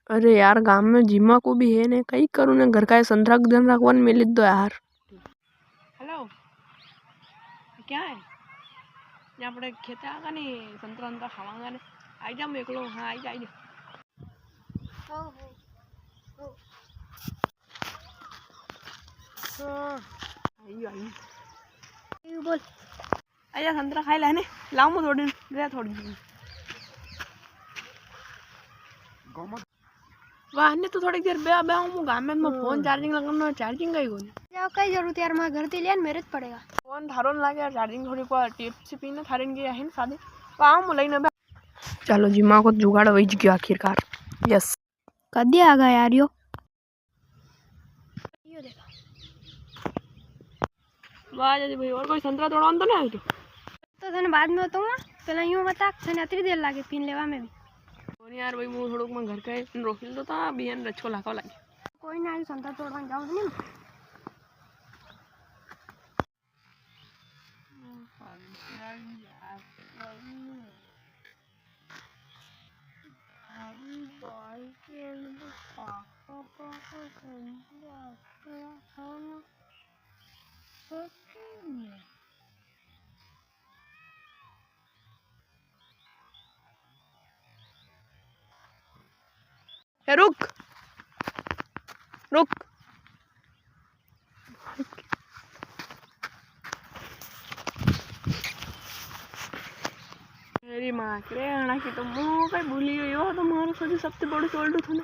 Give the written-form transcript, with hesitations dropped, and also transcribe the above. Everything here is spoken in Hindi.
अरे यार गांव में जिमा को भी है ने कई करूँ ने घर का संतरा का ध्यान रखवान मिल दो यार। हेलो क्या है यहाँ अपने खेते आगा ने संतरा अंतरा खावांगा ने आई जा मैं एकलो हाँ आई जा बोल आजा संतरा खाई लाने लाऊं मैं थोड़ी दे थोड़ी वाह ने तो थोड़ी देर बे हूँ गाँव में फोन चार्जिंग लगाना चार्जिंग गई कोनी जाओ कई जरूरत यार मैं घर ते लिया मेरे पड़ेगा फोन थारो लागे यार चार्जिंग थोड़ी को टिप से पीने थारे गया है सादे वाह मैं लईने बे चलो जिमा को जुगाड़ वही गयो आखिरकार यस कदी आ गया यार यो देखा वाह जी भाई और कोई संतरा तोड़वान तो नहीं आयो तो थने बाद में तो पहले यूं बता थने अतरी देर लागे पीन लेवा में भी और यार भाई मु थोड़क में घर के रोकिल तो था बियन रचको लाखो लागे कोई ना संतरा तोड़वान जाऊं नहीं रुक रुक मेरी माँ के आना की तो मुँह कहीं भूली गई हो तो मारो सबसे बड़ो सोल्डू था ना।